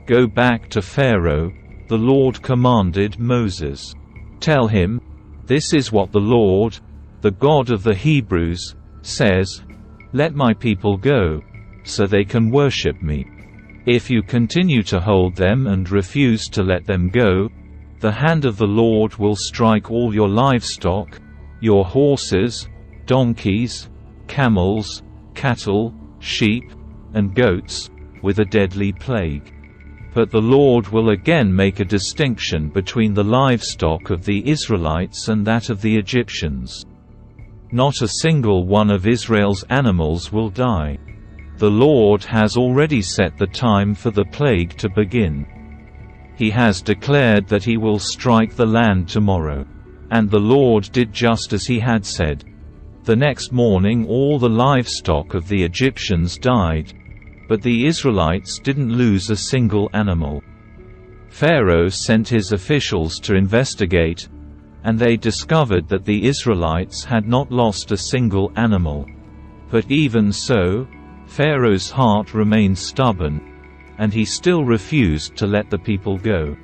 "Go back to Pharaoh," the Lord commanded Moses. "Tell him, this is what the Lord, the God of the Hebrews, says, let my people go, so they can worship me. If you continue to hold them and refuse to let them go, the hand of the Lord will strike all your livestock, your horses, donkeys, camels, cattle, sheep, and goats, with a deadly plague. But the Lord will again make a distinction between the livestock of the Israelites and that of the Egyptians. Not a single one of Israel's animals will die. The Lord has already set the time for the plague to begin. He has declared that he will strike the land tomorrow." And the Lord did just as he had said. The next morning all the livestock of the Egyptians died, but the Israelites didn't lose a single animal. Pharaoh sent his officials to investigate, and they discovered that the Israelites had not lost a single animal. But even so, Pharaoh's heart remained stubborn, and he still refused to let the people go.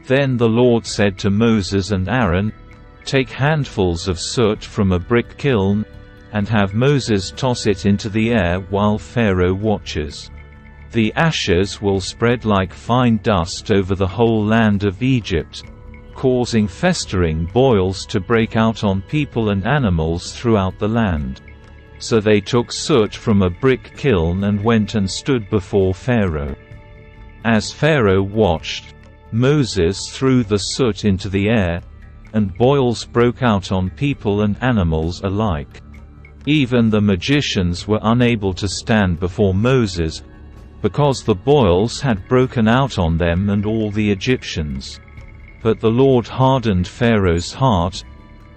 Then the Lord said to Moses and Aaron, "Take handfuls of soot from a brick kiln, and have Moses toss it into the air while Pharaoh watches. The ashes will spread like fine dust over the whole land of Egypt, causing festering boils to break out on people and animals throughout the land." So they took soot from a brick kiln and went and stood before Pharaoh. As Pharaoh watched, Moses threw the soot into the air, and boils broke out on people and animals alike. Even the magicians were unable to stand before Moses, because the boils had broken out on them and all the Egyptians. But the Lord hardened Pharaoh's heart,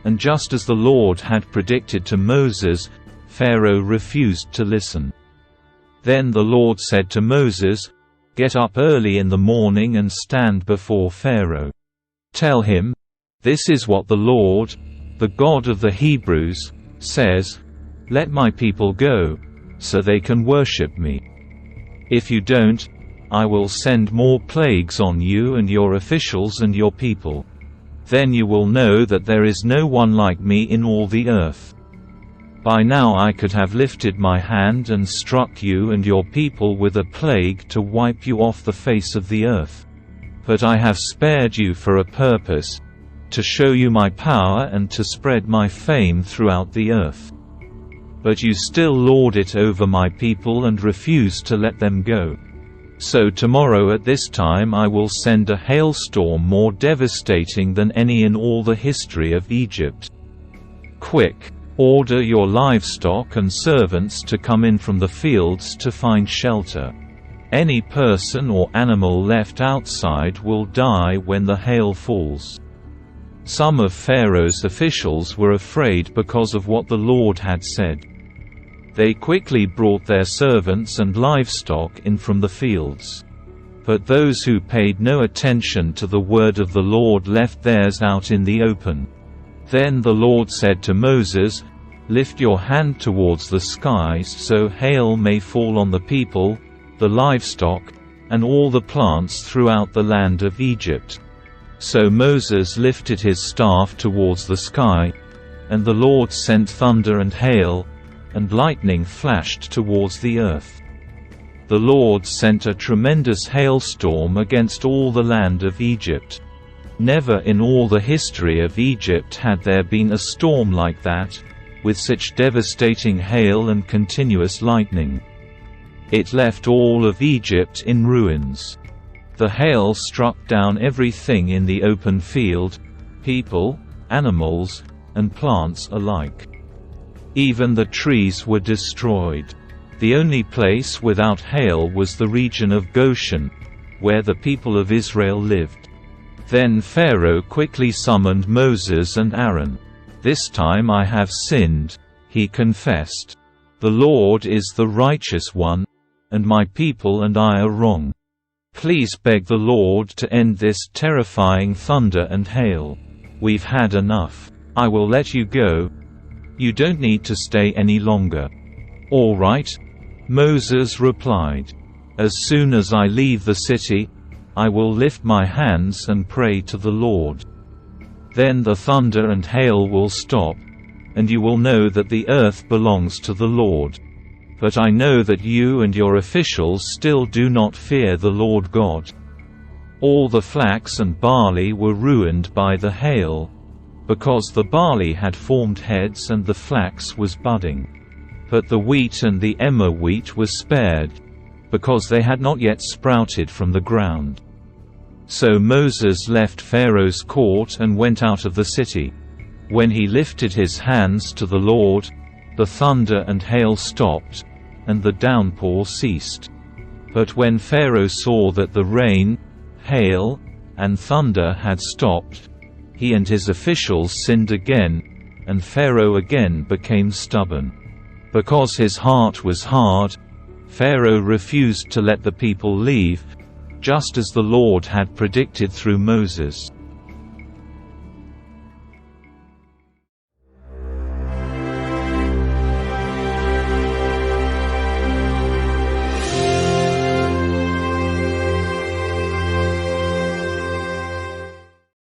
and just as the Lord had predicted to Moses, Pharaoh refused to listen. Then the Lord said to Moses, "Get up early in the morning and stand before Pharaoh. Tell him, this is what the Lord, the God of the Hebrews, says, let my people go, so they can worship me. If you don't, I will send more plagues on you and your officials and your people. Then you will know that there is no one like me in all the earth. By now I could have lifted my hand and struck you and your people with a plague to wipe you off the face of the earth. But I have spared you for a purpose, to show you my power and to spread my fame throughout the earth. But you still lord it over my people and refuse to let them go. So tomorrow at this time I will send a hailstorm more devastating than any in all the history of Egypt. Quick! Order your livestock and servants to come in from the fields to find shelter. Any person or animal left outside will die when the hail falls." Some of Pharaoh's officials were afraid because of what the Lord had said. They quickly brought their servants and livestock in from the fields. But those who paid no attention to the word of the Lord left theirs out in the open. Then the Lord said to Moses, "Lift your hand towards the skies so hail may fall on the people, the livestock, and all the plants throughout the land of Egypt." So Moses lifted his staff towards the sky, and the Lord sent thunder and hail, and lightning flashed towards the earth. The Lord sent a tremendous hailstorm against all the land of Egypt. Never in all the history of Egypt had there been a storm like that, with such devastating hail and continuous lightning. It left all of Egypt in ruins. The hail struck down everything in the open field, people, animals, and plants alike. Even the trees were destroyed. The only place without hail was the region of Goshen, where the people of Israel lived. Then Pharaoh quickly summoned Moses and Aaron. "This time I have sinned," he confessed. "The Lord is the righteous one, and my people and I are wrong. Please beg the Lord to end this terrifying thunder and hail. We've had enough. I will let you go. You don't need to stay any longer." "All right," Moses replied. "As soon as I leave the city, I will lift my hands and pray to the Lord. Then the thunder and hail will stop, and you will know that the earth belongs to the Lord. But I know that you and your officials still do not fear the Lord God. All the flax and barley were ruined by the hail, because the barley had formed heads and the flax was budding. But the wheat and the emmer wheat were spared, because they had not yet sprouted from the ground. So Moses left Pharaoh's court and went out of the city. When he lifted his hands to the Lord, the thunder and hail stopped, and the downpour ceased. But when Pharaoh saw that the rain, hail, and thunder had stopped, he and his officials sinned again, and Pharaoh again became stubborn. Because his heart was hard, Pharaoh refused to let the people leave, just as the Lord had predicted through Moses.